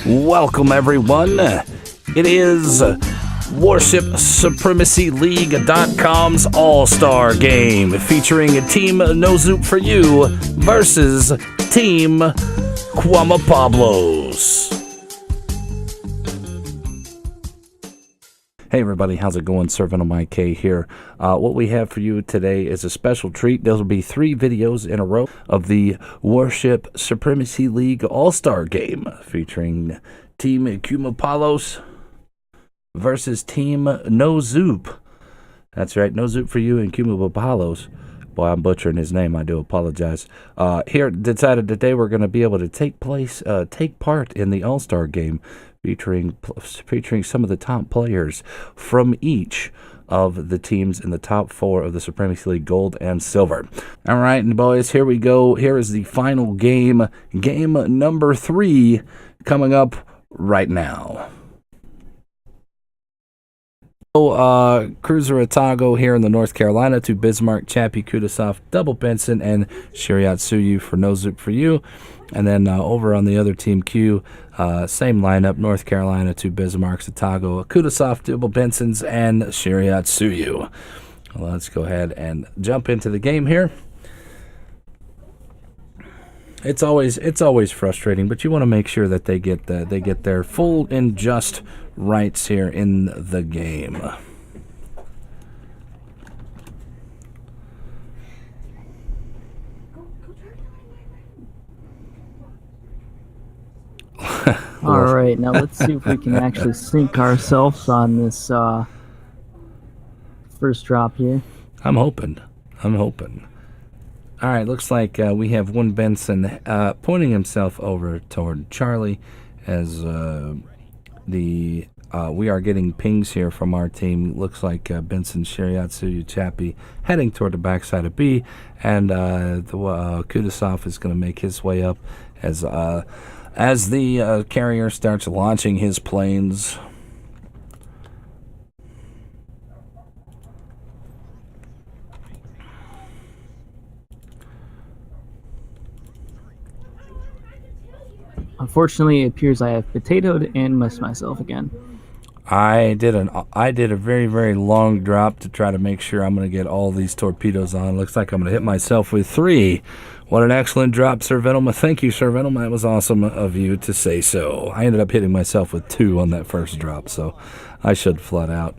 Welcome, everyone. It is WarshipSupremacyLeague.com's All-Star Game featuring Team No Zoup for You versus Team Quemapueblos. Hey everybody, how's it going? Sirvenomik here. What we have for you today is a special treat. There will be 3 videos in a row of the Warship Supremacy League All-Star Game featuring Team Quemapueblos versus Team No Zoup. That's right, No Zoup for You and Quemapueblos. Boy, I'm butchering his name. I do apologize. Here, decided today we're going to be able to take part in the All-Star Game, featuring some of the top players from each of the teams in the top 4 of the Supremacy League Gold and Silver. All right, and boys, here we go. Here is the final game, game number 3, coming up right now. Cruiser Otago here in the North Carolina to Bismarck, Chappie, Kudasov, Double Benson, and Shariat Suyu for No Zoup for You. And then over on the other team Q, same lineup, North Carolina to Bismarck, Otago, Kudasov, Double Bensons, and Shariat Suyu. Well, let's go ahead and jump into the game here. It's always frustrating, but you want to make sure that they get their full and just rights here in the game. All right, now let's see if we can actually sync ourselves on this first drop here. I'm hoping. All right, looks like we have one Benson pointing himself over toward Charlie as we are getting pings here from our team. Looks like Benson, Shariatsu, Chappie heading toward the backside of B, and Kudasov is going to make his way up as the carrier starts launching his planes. Unfortunately, it appears I have potatoed and missed myself again. I did a very, very long drop to try to make sure I'm going to get all these torpedoes on. Looks like I'm going to hit myself with 3. What an excellent drop, Sirvenomik. Thank you, Sirvenomik. That was awesome of you to say so. I ended up hitting myself with 2 on that first drop, so I should flood out,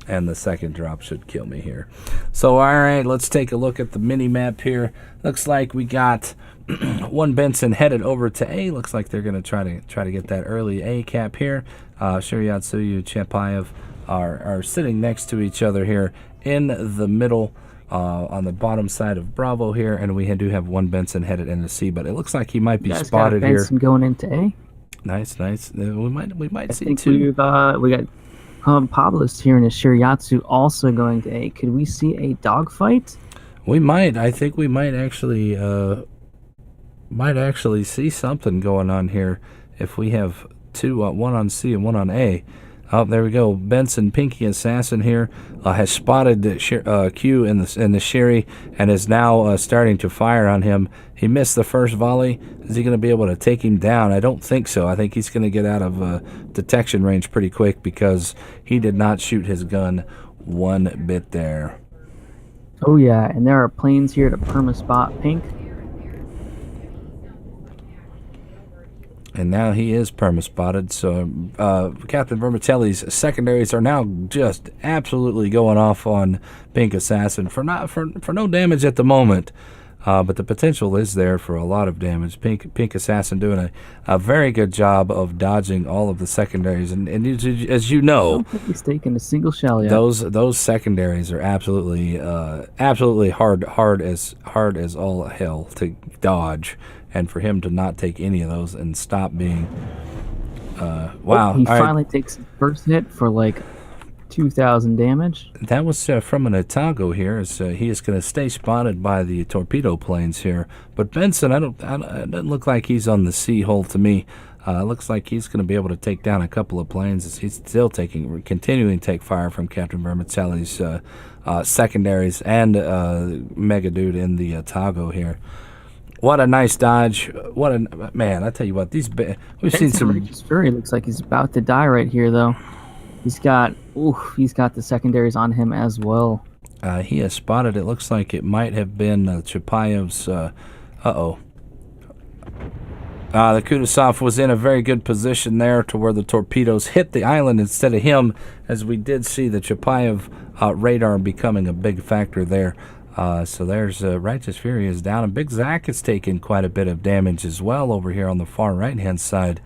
and the second drop should kill me here. So, all right, let's take a look at the mini-map here. Looks like we got one Benson headed over to A. Looks like they're going to try to get that early A cap here. Shariatsuyu, Chepaev are sitting next to each other here in the middle on the bottom side of Bravo here, and we do have one Benson headed into C, but it looks like he might be spotted here. Benson going into A. Nice. We might see think 2. We got Pablos here in a Shariatsu also going to A. Could we see a dogfight? We might. I think we might actually see something going on here if we have 2, one on C and one on A. Oh, there we go. Benson, Pinky Assassin here, has spotted Q in the Sherry and is now starting to fire on him. He missed the first volley. Is he going to be able to take him down? I don't think so. I think he's going to get out of detection range pretty quick because he did not shoot his gun one bit there. Oh, yeah, and there are planes here to perma-spot Pink. And now he is perma-spotted, so Captain Vermitelli's secondaries are now just absolutely going off on Pink Assassin for no damage at the moment, but the potential is there for a lot of damage. Pink Assassin doing a very good job of dodging all of the secondaries, and as you know, I don't think he's taken a single shell yet. Those secondaries are absolutely hard as all hell to dodge. And for him to not take any of those and stop being... wow. He finally takes his first hit for like 2,000 damage. That was from an Otago here. As, he is going to stay spotted by the torpedo planes here. But Benson, it doesn't look like he's on the C hole to me. Looks like he's going to be able to take down a couple of planes as he's still continuing to take fire from Captain Vermitelli's secondaries and Mega Dude in the Otago here. What a nice dodge. What a man, I tell you what, we've seen some Regis Fury looks like he's about to die right here, though. He's got the secondaries on him as well. he has spotted, it looks like it might have been Chapayev's uh-oh. The Kudasov was in a very good position there to where the torpedoes hit the island instead of him, as we did see the Chapayev radar becoming a big factor there. So there's Righteous Fury is down, and Big Zach has taken quite a bit of damage as well over here on the far right-hand side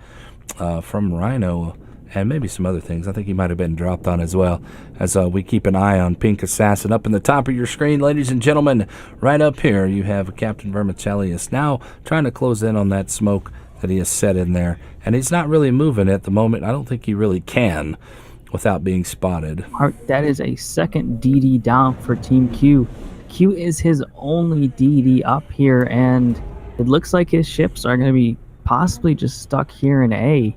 from Rhino, and maybe some other things. I think he might have been dropped on as well, as we keep an eye on Pink Assassin. Up in the top of your screen, ladies and gentlemen, right up here, you have Captain Vermicelli is now trying to close in on that smoke that he has set in there, and he's not really moving at the moment. I don't think he really can without being spotted. That is a second DD down for Team Q. Q is his only DD up here, and it looks like his ships are going to be possibly just stuck here in A.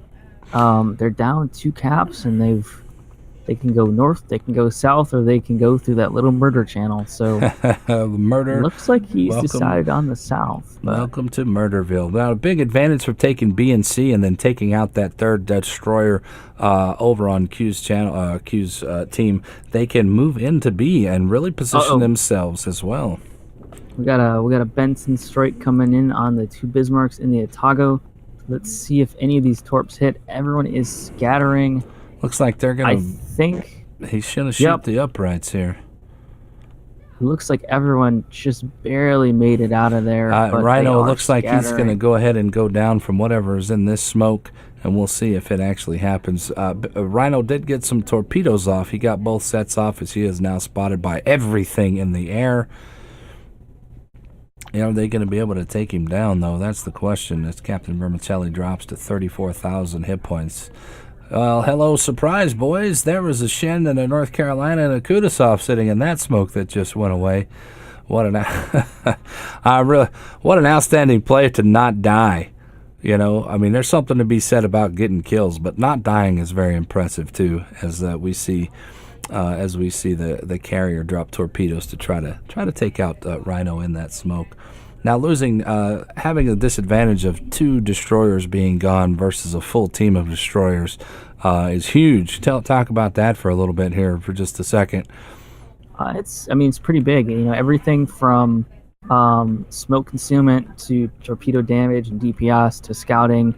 They're down 2 caps, and they can go north, they can go south, or they can go through that little murder channel. So Murder. Looks like he's decided on the south. Welcome to Murderville. Now, a big advantage for taking B and C and then taking out that third destroyer over on Q's channel, Q's team. They can move into B and really position themselves as well. We got a Benson strike coming in on the 2 Bismarcks in the Otago. Let's see if any of these torps hit. Everyone is scattering. Looks like they're gonna. I think he's gonna shoot the uprights here. It looks like everyone just barely made it out of there. Rhino looks like he's gonna go ahead and go down from whatever is in this smoke, and we'll see if it actually happens. Rhino did get some torpedoes off. He got both sets off, as he is now spotted by everything in the air. Are they going to be able to take him down, though? That's the question, as Captain Vermicelli drops to 34,000 hit points. Well, hello, surprise, boys. There was a Shen and a North Carolina and a Kudasov sitting in that smoke that just went away. What an what an outstanding play to not die. I mean, there's something to be said about getting kills, but not dying is very impressive, too, as we see the carrier drop torpedoes to try to take out Rhino in that smoke. Now, having a disadvantage of 2 destroyers being gone versus a full team of destroyers is huge. Talk about that for a little bit here for just a second. It's pretty big. Everything from smoke concealment to torpedo damage and DPS to scouting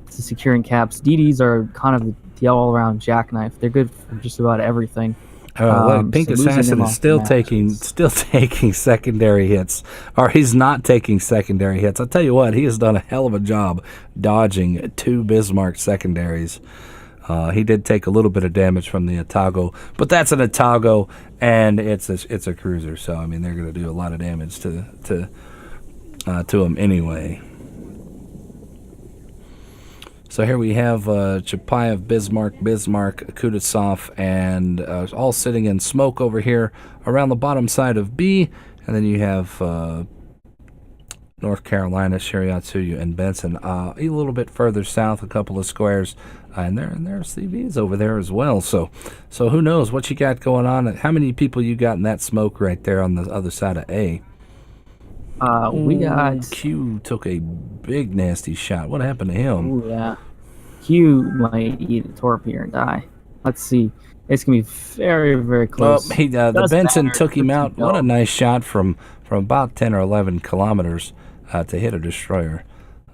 to securing caps. DDs are kind of the all-around jackknife. They're good for just about everything. Look, Pink Assassin is still taking secondary hits, or he's not taking secondary hits. I'll tell you what, he has done a hell of a job dodging 2 Bismarck secondaries. He did take a little bit of damage from the Otago, but that's an Otago, and it's a cruiser, so I mean they're going to do a lot of damage to him anyway. So here we have Chapayev, Bismarck, Kudasov, and all sitting in smoke over here around the bottom side of B. And then you have North Carolina, Shiriatsuyu, and Benson. A little bit further south, a couple of squares, and there are CVs over there as well. So who knows what you got going on? How many people you got in that smoke right there on the other side of A? We got Q took a big nasty shot. What happened to him? Ooh, yeah. Q might eat a torpedo and die. Let's see. It's gonna be very, very close. The Benson took him out. What a nice shot from about 10 or 11 kilometers to hit a destroyer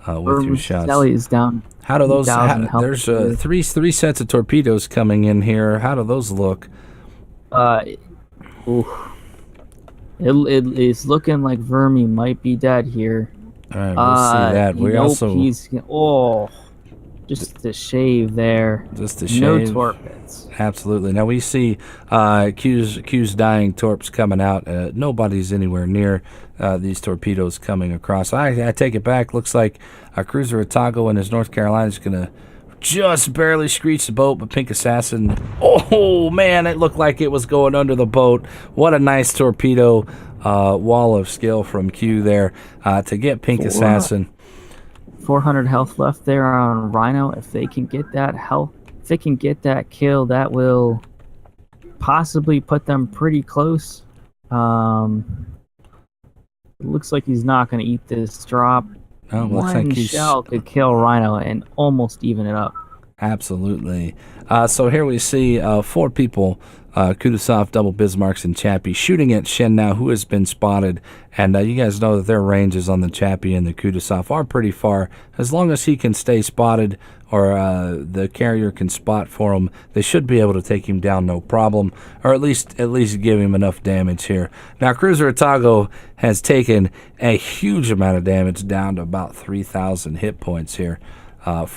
with 2 shots. Sally is down. How do those? There's three sets of torpedoes coming in here. How do those look? It is looking like Vermi might be dead here. All right, we'll see that. We also just the shave there. Just the shave. No torpedoes. Absolutely. Now we see Q's dying torps coming out. Nobody's anywhere near these torpedoes coming across. I take it back. Looks like a cruiser Otago and his North Carolina is gonna just barely screech the boat, but Pink Assassin, oh man, it looked like it was going under the boat. What a nice torpedo wall of skill from Q there to get Pink Assassin. 400 health left there on Rhino. If they can get that health, if they can get that kill, that will possibly put them pretty close. It looks like he's not going to eat this drop. Oh, looks like One he's shell could kill Rhino and almost even it up. absolutely. So here we see 4 people, Kudasov, Double Bismarcks, and Chappie shooting at Shen now, who has been spotted. And you guys know that their ranges on the Chappie and the Kudasov are pretty far. As long as he can stay spotted, or the carrier can spot for him, they should be able to take him down no problem, or at least give him enough damage here. Now, Cruiser Atago has taken a huge amount of damage, down to about 3,000 hit points here. I'm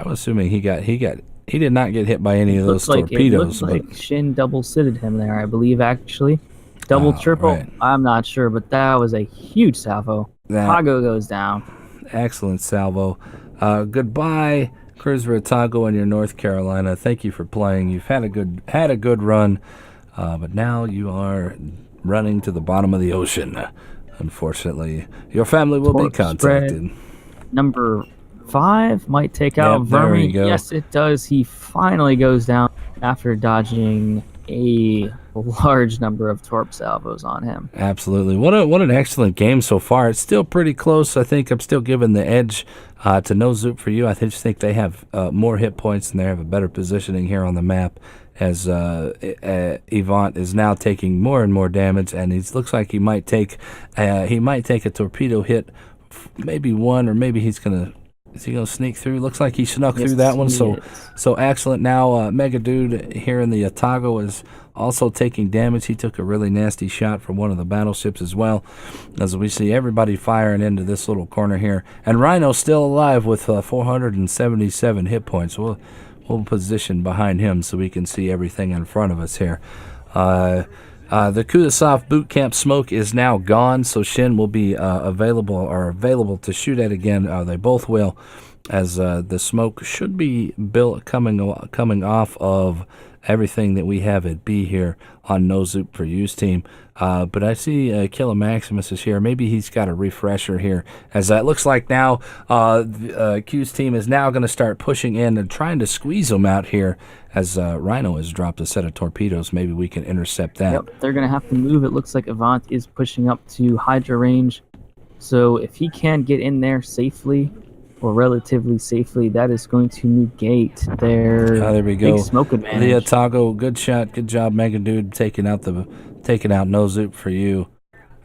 assuming he did not get hit by any of those torpedoes. It looked like Shin double-sitted him there, I believe, actually. Double, triple, right. I'm not sure, but that was a huge salvo. Atago goes down. Excellent salvo. Goodbye, Cruiser Atago in your North Carolina. Thank you for playing. You've had a good run, but now you are running to the bottom of the ocean. Unfortunately, your family will be contacted. Number 5 might take out Vermi. Yes, it does. He finally goes down after dodging a large number of torp salvos on him. Absolutely. What an excellent game so far. It's still pretty close. I think I'm still giving the edge to No Zoup for you. I just think they have more hit points and they have a better positioning here on the map, as Evant is now taking more and more damage, and he looks like he might take a torpedo hit, maybe one, or maybe he's gonna. Is he going to sneak through? Looks like he snuck through that one. So excellent. Now, Mega Dude here in the Atago is also taking damage. He took a really nasty shot from one of the battleships as well, as we see everybody firing into this little corner here. And Rhino's still alive with 477 hit points. We'll position behind him so we can see everything in front of us here. The Kudasov boot camp smoke is now gone, so Shin will be available to shoot at again. They both will, as the smoke should be coming off of everything that we have at B here on No Zoup for Use team. But I see Killer Maximus is here. Maybe he's got a refresher here, as it looks like now Q's team is now going to start pushing in and trying to squeeze them out here, as Rhino has dropped a set of torpedoes. Maybe we can intercept that. Yep, they're going to have to move. It looks like Avant is pushing up to Hydra range. So if he can get in there safely, or relatively safely, that is going to negate their there we go. Big smoke advantage. The Atago, good shot, good job, Mega Dude, taking out No Zoup for you.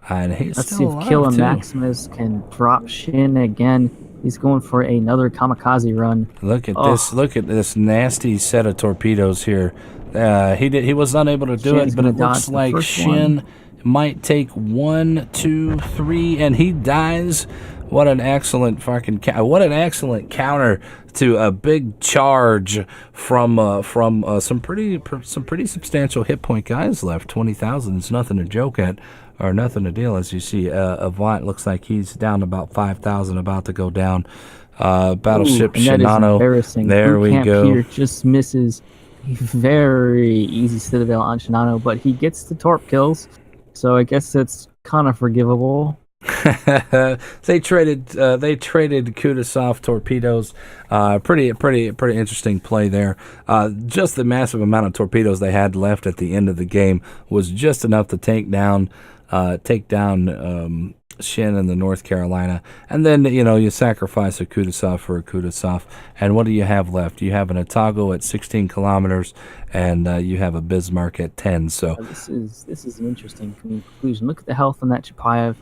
And he's Let's still see alive, if Killer too. Maximus can drop Shin again. He's going for another kamikaze run. Look at this! Look at this nasty set of torpedoes here. He was unable to do it, but it looks like Shin might take 1, 2, 3, and he dies. What an excellent counter to a big charge from some pretty substantial hit point guys left. 20,000 is nothing to joke at, or nothing to deal. As you see, Avant looks like he's down about 5,000, about to go down. Battleship Shinano. There we go. Here just misses a very easy citadel on Shinano, but he gets the torp kills, so I guess it's kind of forgivable. They traded Kudasov torpedoes. Pretty interesting play there. Just the massive amount of torpedoes they had left at the end of the game was just enough to take down Shin in the North Carolina, and then you sacrifice a Kudasov for a Kudasov, and what do you have left? You have an Atago at 16 kilometers, and you have a Bismarck at 10. So this is an interesting conclusion. Look at the health on that Chapayev,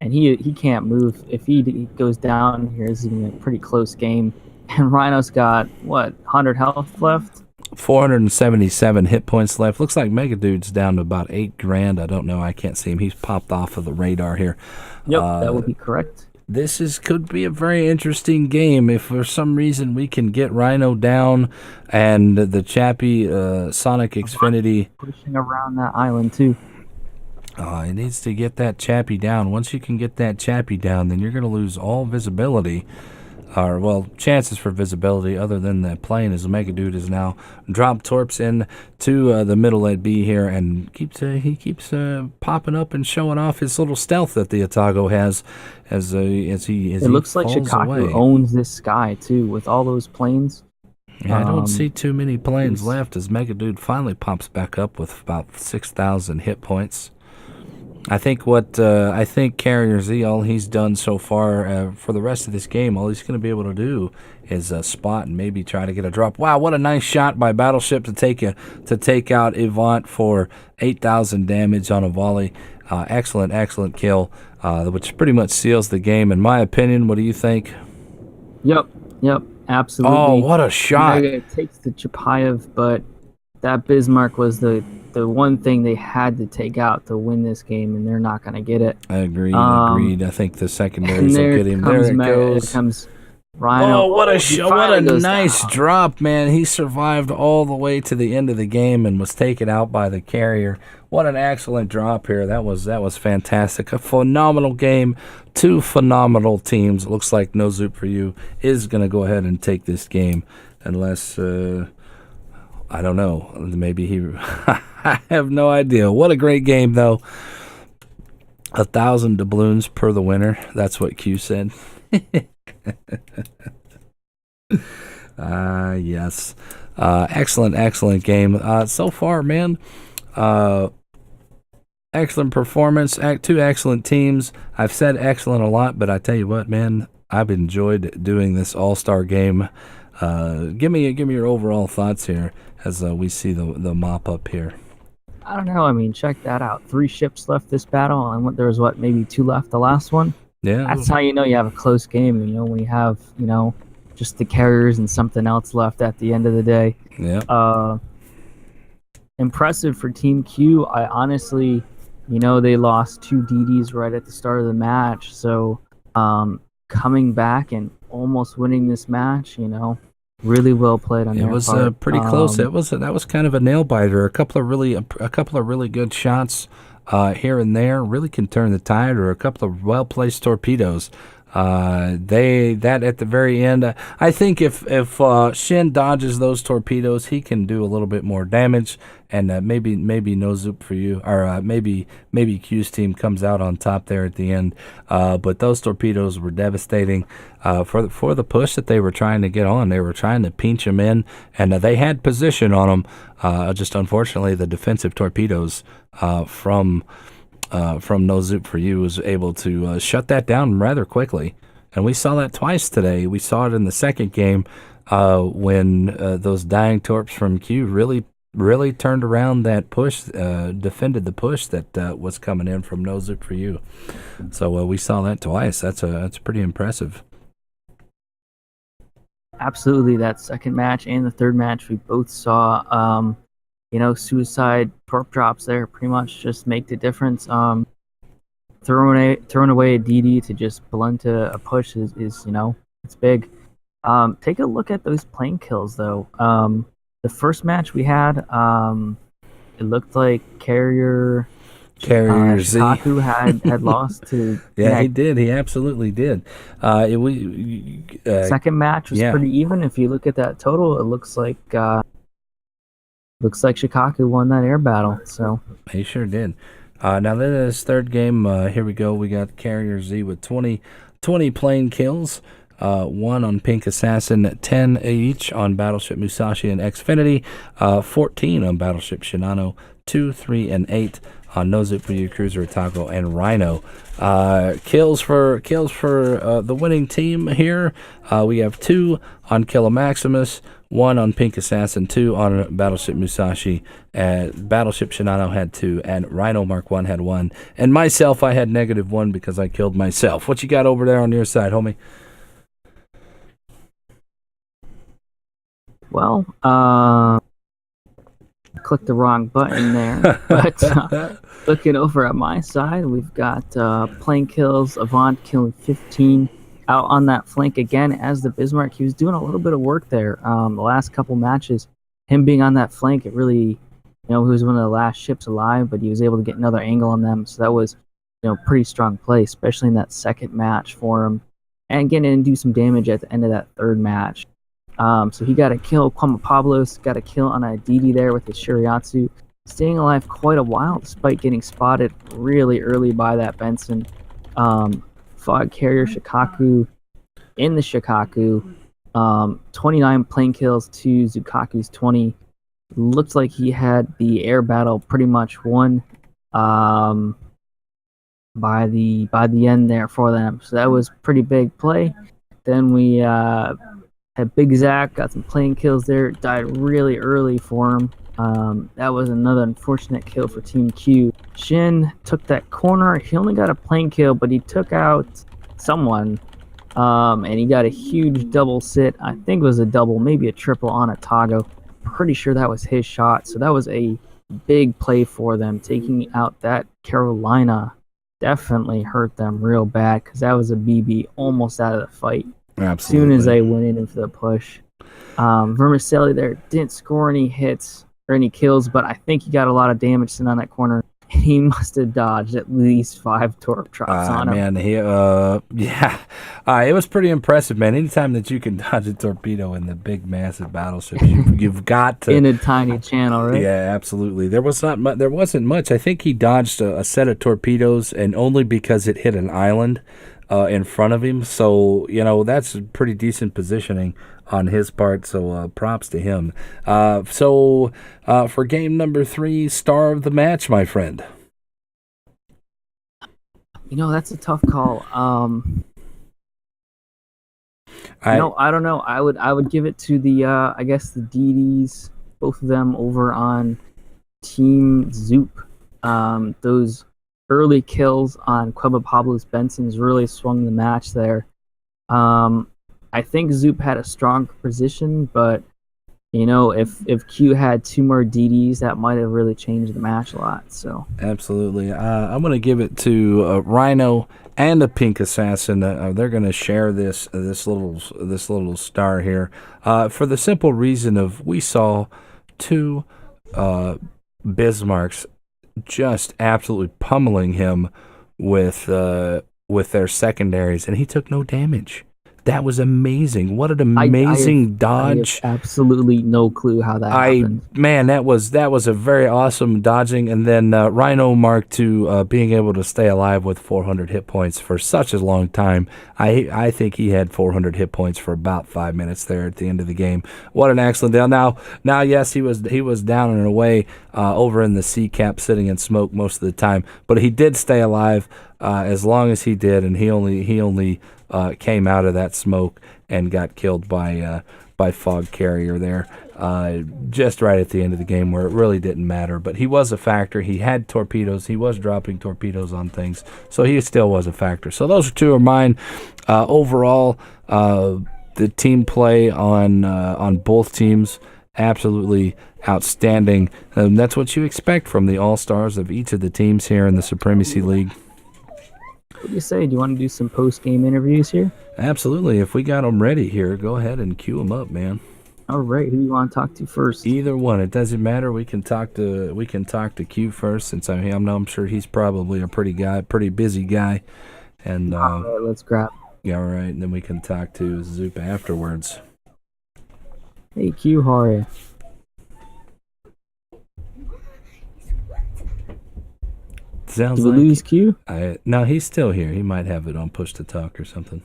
and he can't move. If he goes down here, this is gonna be a pretty close game. And Rhino's got 100 health left. 477 hit points left. Looks like Mega Dude's down to about 8 grand. I don't know. I can't see him. He's popped off of the radar here. Yep, that would be correct. This could be a very interesting game if for some reason we can get Rhino down and the Chappie Sonic Xfinity pushing around that island too. He needs to get that Chappie down. Once you can get that Chappie down, then you're going to lose all visibility. Chances for visibility other than the plane, as Mega Dude is now dropped torps in to the middle at B here, and he keeps popping up and showing off his little stealth that the Atago has as he looks like Chicago owns this sky too with all those planes. Yeah, I don't see too many planes left as Mega Dude finally pops back up with about 6,000 hit points. I think I think Carrier Z, all he's done so far for the rest of this game, all he's going to be able to do is spot and maybe try to get a drop. Wow, what a nice shot by Battleship to take out Avant for 8,000 damage on a volley. Excellent kill, which pretty much seals the game in my opinion. What do you think? Yep, absolutely. Oh, what a shot! It takes the Chapayev, but that Bismarck was the one thing they had to take out to win this game, and they're not going to get it. Agreed. I think the secondaries And will there get him. There it goes. comes Rhino. Oh, what a goes nice down. drop, man. He survived all the way to the end of the game and was taken out by the Carrier. What an excellent drop here. That was fantastic. A phenomenal game. Two phenomenal teams. It looks like No Zoup for You is going to go ahead and take this game unless I don't know. Maybe he I have no idea. What a great game though. 1,000 doubloons per the winner. That's what Q said. Yes. Excellent game. So far, man. Excellent performance. Two excellent teams. I've said excellent a lot, but I tell you what, man, I've enjoyed doing this all-star game. Give me your overall thoughts here as we see the mop up here. I don't know. I mean, check that out. 3 ships left this battle, and there was maybe 2 left the last one. Yeah. That's how you know you have a close game. You know, when you have, just the carriers and something else left at the end of the day. Yeah. Impressive for Team Q. I honestly, they lost 2 DDs right at the start of the match. So, coming back and almost winning this match, really well played on their part. It was pretty close. That was kind of a nail biter. A couple of really good shots here and there really can turn the tide, or a couple of well placed torpedoes. That at the very end, I think if Shin dodges those torpedoes, he can do a little bit more damage, and maybe No Zoup for You, or maybe Q's team comes out on top there at the end. But those torpedoes were devastating for the push that they were trying to get on. They were trying to pinch them in, and they had position on them. Just unfortunately, the defensive torpedoes from No Zoup for You was able to shut that down rather quickly. And we saw that twice today. We saw it in the second game when those dying torps from Q really turned around that push, defended the push that was coming in from No Zoup for You. So we saw that twice. That's pretty impressive. Absolutely. That second match and the third match, we both saw suicide torp drops there pretty much just make the difference. Throwing away a DD to just blunt a push is it's big. Take a look at those plane kills though. The first match we had, it looked like Carrier Z Shikaku had lost to. Yeah, he did. He absolutely did. Second match was pretty even. If you look at that total, it looks like Shikaku won that air battle. So he sure did. Now this third game, here we go. We got Carrier Z with 20 plane kills. 1 on Pink Assassin, 10 each on Battleship Musashi and Xfinity, 14 on Battleship Shinano, 2, 3, and 8 on No Zoup for You, Cruiser Otago, and Rhino. Kills for the winning team here. We have 2 on Killer Maximus, 1 on Pink Assassin, 2 on Battleship Musashi, and Battleship Shinano had 2, and Rhino Mark 1 had 1, and myself, I had -1 because I killed myself. What you got over there on your side, homie? Well, clicked the wrong button there, but looking over at my side, we've got plane kills, Avant killing 15 out on that flank again as the Bismarck. He was doing a little bit of work there the last couple matches. Him being on that flank, it really, he was one of the last ships alive, but he was able to get another angle on them, so that was, pretty strong play, especially in that second match for him, and getting in and do some damage at the end of that third match. So he got a kill. Quemapueblos got a kill on a DD there with his Shiriatsu, staying alive quite a while despite getting spotted really early by that Benson. Fog Carrier Shikaku in the Shikaku. 29 plane kills to Zukaku's 20. Looked like he had the air battle pretty much won. by the end there for them. So that was pretty big play. Then we had Big Zach, got some plane kills there, died really early for him. That was another unfortunate kill for Team Q. Shin took that corner. He only got a plane kill, but he took out someone. And he got a huge double sit. I think it was a double, maybe a triple on a Tago. Pretty sure that was his shot. So that was a big play for them. Taking out that Carolina definitely hurt them real bad because that was a BB almost out of the fight. Absolutely. As soon as they went in for the push. Vermicelli there didn't score any hits or any kills, but I think he got a lot of damage sitting on that corner. He must have dodged at least 5 torp drops on him. Man, it was pretty impressive, man. Anytime that you can dodge a torpedo in the big, massive battleships, you've got to in a tiny channel, right? Yeah, absolutely. There wasn't much. I think he dodged a set of torpedoes, and only because it hit an island in front of him. So that's pretty decent positioning on his part, so props to him. For game number 3, star of the match, my friend. That's a tough call. I don't know. I would give it to the I guess the DDs, both of them over on Team Zoup. Those early kills on quemapueblos Benson's really swung the match there. I think Zoup had a strong position, but if Q had 2 more DDs, that might have really changed the match a lot. So absolutely, I'm going to give it to Rhino and the Pink Assassin. They're going to share this little star here for the simple reason of we saw 2 Bismarcks just absolutely pummeling him with their secondaries, and he took no damage. That was amazing. What an amazing dodge. I have absolutely no clue how that happened. Man, that was a very awesome dodging. And then Rhino Mark II being able to stay alive with 400 hit points for such a long time. I think he had 400 hit points for about 5 minutes there at the end of the game. What an excellent deal. Now, yes, he was down and away over in the sea cap sitting in smoke most of the time, but he did stay alive as long as he did, and he only came out of that smoke and got killed by Fog Carrier there just right at the end of the game where it really didn't matter. But he was a factor. He had torpedoes. He was dropping torpedoes on things, so he still was a factor. So those 2 are mine. Overall, the team play on both teams, absolutely outstanding. That's what you expect from the all-stars of each of the teams here in the Supremacy League. What do you say? Do you want to do some post-game interviews here? Absolutely. If we got them ready here, go ahead and cue them up, man. All right. Who do you want to talk to first? Either one. It doesn't matter. We can talk to Q first, since I'm sure he's probably a pretty busy guy. And all right, let's grab. Yeah, all right. And then we can talk to Zoup afterwards. Hey, Q, how are you? Sounds Did we lose Q? No, he's still here. He might have it on push to talk or something.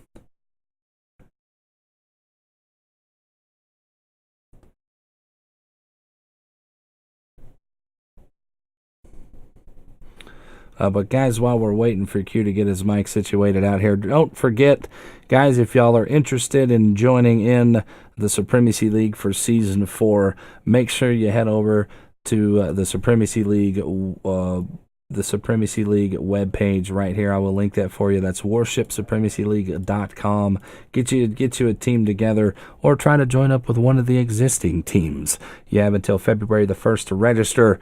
But guys, while we're waiting for Q to get his mic situated out here, don't forget, guys, if y'all are interested in joining in the Supremacy League for Season 4, make sure you head over to the Supremacy League webpage right here. I will link that for you. That's warshipsupremacyleague.com. Get you a team together, or try to join up with one of the existing teams. You have until February the 1st to register.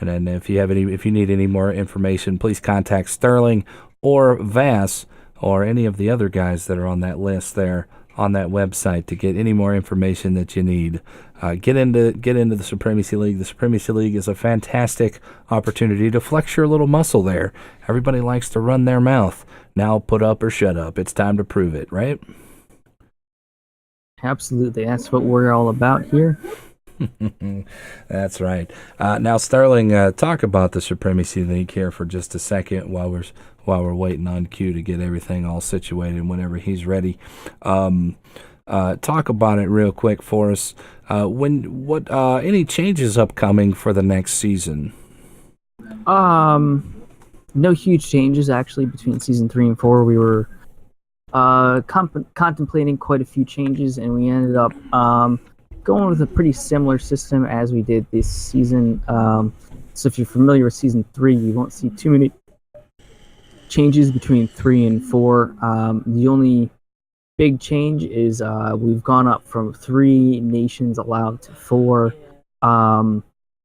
And then if you need any more information, please contact Sterling or Vass or any of the other guys that are on that list there on that website to get any more information that you need. Get into the Supremacy League. The Supremacy League is a fantastic opportunity to flex your little muscle there. Everybody likes to run their mouth. Now put up or shut up. It's time to prove it, right? Absolutely. That's what we're all about here. That's right. Now, Sterling, talk about the Supremacy League here for just a second while we're waiting on Q to get everything all situated whenever he's ready. Talk about it real quick for us. Any changes upcoming for the next season? no huge changes actually between season 3 and 4. We were contemplating quite a few changes, and we ended up going with a pretty similar system as we did this season. So if you're familiar with season 3, you won't see too many changes between 3 and 4. The only big change is we've gone up from 3 nations allowed to 4,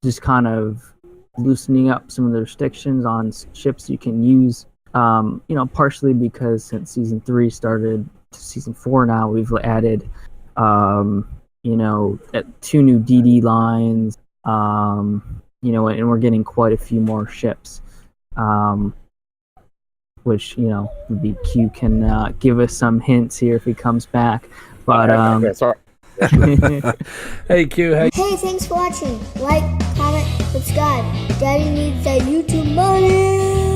just kind of loosening up some of the restrictions on ships you can use. Partially because since season 3 started to season 4 now, we've added, 2 new DD lines, and we're getting quite a few more ships, which, maybe Q can give us some hints here if he comes back. But, sorry. Hey, Q, Hey, thanks for watching. Like, comment, subscribe. Daddy needs that YouTube money.